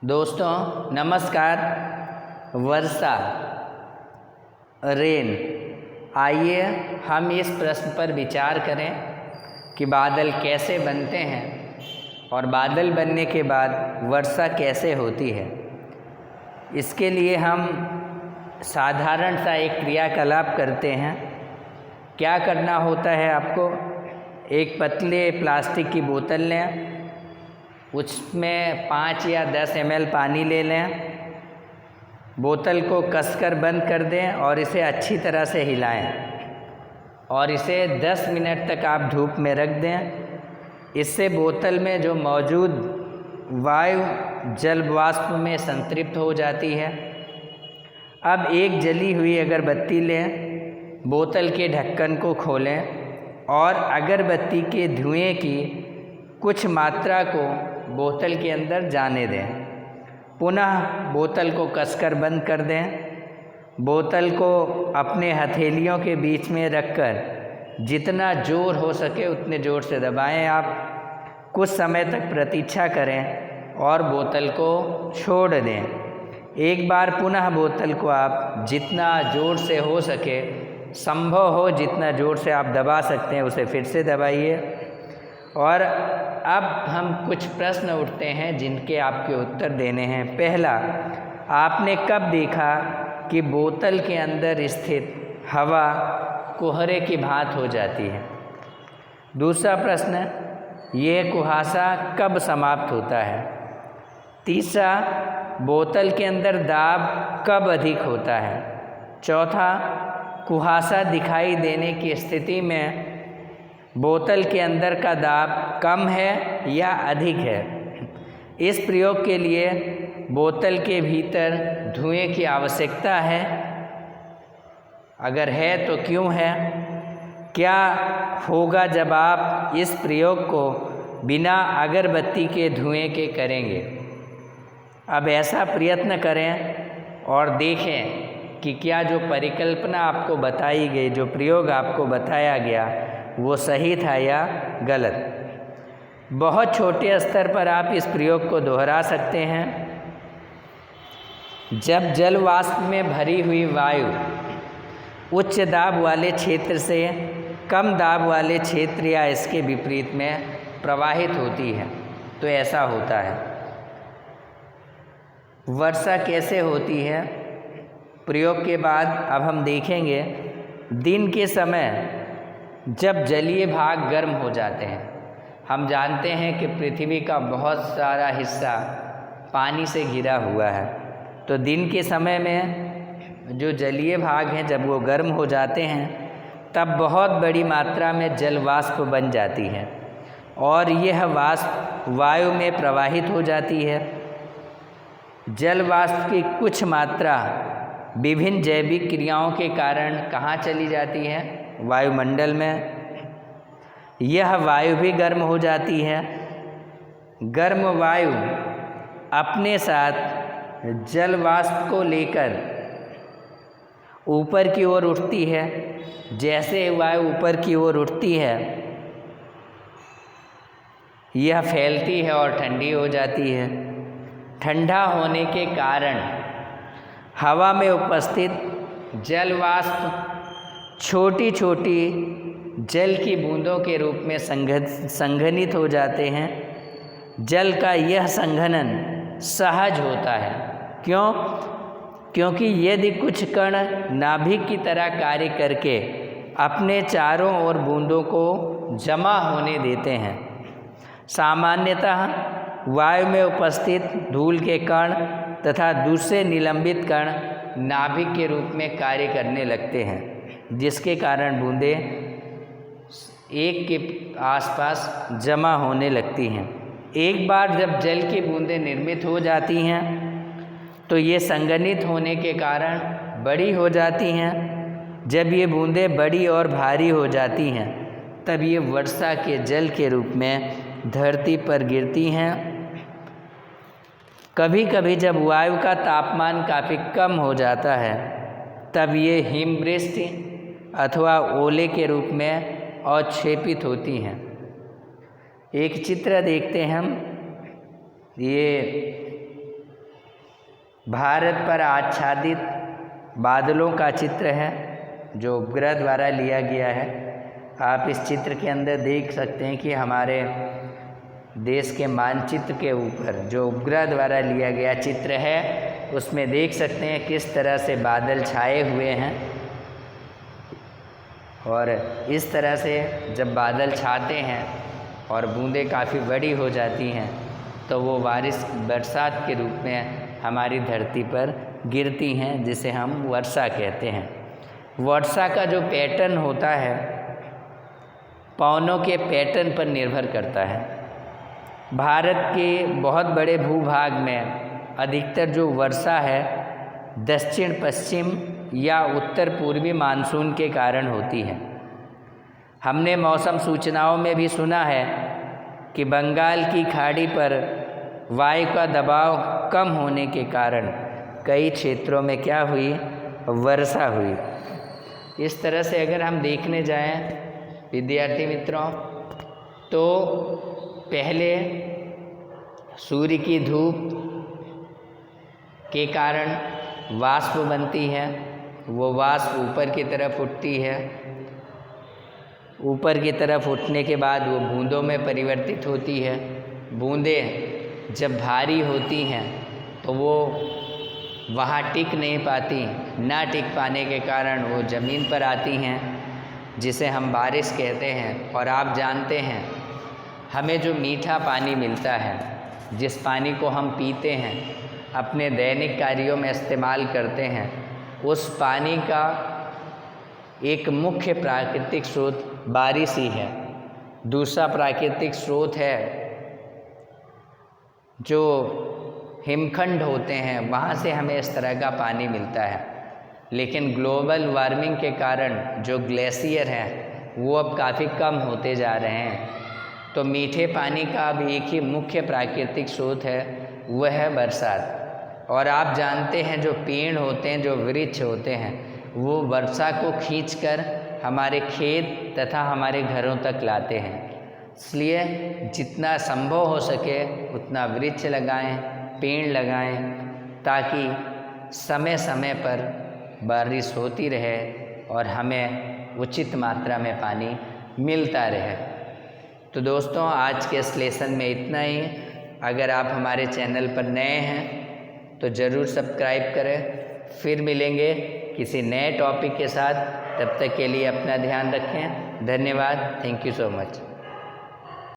दोस्तों नमस्कार। वर्षा रेन, आइए हम इस प्रश्न पर विचार करें कि बादल कैसे बनते हैं और बादल बनने के बाद वर्षा कैसे होती है। इसके लिए हम साधारण सा एक क्रियाकलाप करते हैं। क्या करना होता है आपको, एक पतले प्लास्टिक की बोतल लें, उसमें 5 या 10 ml पानी ले लें, बोतल को कसकर बंद कर दें और इसे अच्छी तरह से हिलाएं और इसे 10 मिनट तक आप धूप में रख दें। इससे बोतल में जो मौजूद वायु जल वाष्प में संतृप्त हो जाती है। अब एक जली हुई अगरबत्ती लें, बोतल के ढक्कन को खोलें और अगरबत्ती के धुएं की कुछ मात्रा को बोतल के अंदर जाने दें। पुनः बोतल को कसकर बंद कर दें। बोतल को अपने हथेलियों के बीच में रखकर जितना जोर हो सके उतने जोर से दबाएं। आप कुछ समय तक प्रतीक्षा करें और बोतल को छोड़ दें। एक बार पुनः बोतल को आप जितना जोर से हो सके, संभव हो जितना जोर से आप दबा सकते हैं उसे फिर से दबाइए। और अब हम कुछ प्रश्न उठते हैं जिनके आपके उत्तर देने हैं। पहला, आपने कब देखा कि बोतल के अंदर स्थित हवा कुहरे की भांति हो जाती है। दूसरा प्रश्न, यह कुहासा कब समाप्त होता है। तीसरा, बोतल के अंदर दाब कब अधिक होता है। चौथा, कुहासा दिखाई देने की स्थिति में बोतल के अंदर का दाब कम है या अधिक है। इस प्रयोग के लिए बोतल के भीतर धुएं की आवश्यकता है, अगर है तो क्यों है। क्या होगा जब आप इस प्रयोग को बिना अगरबत्ती के धुएं के करेंगे। अब ऐसा प्रयत्न करें और देखें कि क्या जो परिकल्पना आपको बताई गई, जो प्रयोग आपको बताया गया, वो सही था या गलत। बहुत छोटे स्तर पर आप इस प्रयोग को दोहरा सकते हैं। जब जल वाष्प में भरी हुई वायु उच्च दाब वाले क्षेत्र से कम दाब वाले क्षेत्र या इसके विपरीत में प्रवाहित होती है तो ऐसा होता है। वर्षा कैसे होती है, प्रयोग के बाद अब हम देखेंगे। दिन के समय जब जलीय भाग गर्म हो जाते हैं, हम जानते हैं कि पृथ्वी का बहुत सारा हिस्सा पानी से घिरा हुआ है, तो दिन के समय में जो जलीय भाग हैं जब वो गर्म हो जाते हैं तब बहुत बड़ी मात्रा में जल वाष्प बन जाती है और यह वाष्प वायु में प्रवाहित हो जाती है। जल वाष्प की कुछ मात्रा विभिन्न जैविक क्रियाओं के कारण कहाँ चली जाती है, वायुमंडल में। यह वायु भी गर्म हो जाती है। गर्म वायु अपने साथ जल वाष्प को लेकर ऊपर की ओर उठती है। जैसे वायु ऊपर की ओर उठती है यह फैलती है और ठंडी हो जाती है। ठंडा होने के कारण हवा में उपस्थित जल वाष्प छोटी छोटी जल की बूंदों के रूप में संघनित हो जाते हैं। जल का यह संघनन सहज होता है। क्यों? क्योंकि यदि कुछ कण नाभिक की तरह कार्य करके अपने चारों ओर बूंदों को जमा होने देते हैं। सामान्यतः वायु में उपस्थित धूल के कण तथा दूसरे निलंबित कण नाभिक के रूप में कार्य करने लगते हैं, जिसके कारण बूंदें एक के आसपास जमा होने लगती हैं। एक बार जब जल की बूंदें निर्मित हो जाती हैं तो ये संघनित होने के कारण बड़ी हो जाती हैं। जब ये बूंदें बड़ी और भारी हो जाती हैं तब ये वर्षा के जल के रूप में धरती पर गिरती हैं। कभी कभी जब वायु का तापमान काफ़ी कम हो जाता है तब ये हिमवृष्टि अथवा ओले के रूप में अवक्षेपित होती हैं। एक चित्र देखते हैं हम। ये भारत पर आच्छादित बादलों का चित्र है जो उपग्रह द्वारा लिया गया है। आप इस चित्र के अंदर देख सकते हैं कि हमारे देश के मानचित्र के ऊपर जो उपग्रह द्वारा लिया गया चित्र है उसमें देख सकते हैं किस तरह से बादल छाए हुए हैं। और इस तरह से जब बादल छाते हैं और बूंदें काफ़ी बड़ी हो जाती हैं तो वो बरसात के रूप में हमारी धरती पर गिरती हैं, जिसे हम वर्षा कहते हैं। वर्षा का जो पैटर्न होता है पवनों के पैटर्न पर निर्भर करता है। भारत के बहुत बड़े भूभाग में अधिकतर जो वर्षा है दक्षिण पश्चिम या उत्तर पूर्वी मानसून के कारण होती है। हमने मौसम सूचनाओं में भी सुना है कि बंगाल की खाड़ी पर वायु का दबाव कम होने के कारण कई क्षेत्रों में क्या हुई, वर्षा हुई। इस तरह से अगर हम देखने जाएं विद्यार्थी मित्रों तो पहले सूर्य की धूप के कारण वाष्प बनती है, वो वाष्प ऊपर की तरफ उठती है। ऊपर की तरफ उठने के बाद वो बूंदों में परिवर्तित होती है। बूंदें जब भारी होती हैं तो वो वहाँ टिक नहीं पाती, ना टिक पाने के कारण वो ज़मीन पर आती हैं, जिसे हम बारिश कहते हैं। और आप जानते हैं हमें जो मीठा पानी मिलता है, जिस पानी को हम पीते हैं, अपने दैनिक कार्यों में इस्तेमाल करते हैं, उस पानी का एक मुख्य प्राकृतिक स्रोत बारिश ही है। दूसरा प्राकृतिक स्रोत है जो हिमखंड होते हैं, वहाँ से हमें इस तरह का पानी मिलता है। लेकिन ग्लोबल वार्मिंग के कारण जो ग्लेशियर हैं वो अब काफ़ी कम होते जा रहे हैं। तो मीठे पानी का अब एक ही मुख्य प्राकृतिक स्रोत है, वह है बरसात। और आप जानते हैं जो पेड़ होते हैं, जो वृक्ष होते हैं, वो वर्षा को खींचकर हमारे खेत तथा हमारे घरों तक लाते हैं। इसलिए जितना संभव हो सके उतना वृक्ष लगाएं, पेड़ लगाएं, ताकि समय समय पर बारिश होती रहे और हमें उचित मात्रा में पानी मिलता रहे। तो दोस्तों आज के इस लेसन में इतना ही। अगर आप हमारे चैनल पर नए हैं तो ज़रूर सब्सक्राइब करें। फिर मिलेंगे किसी नए टॉपिक के साथ। तब तक के लिए अपना ध्यान रखें। धन्यवाद। Thank you so much.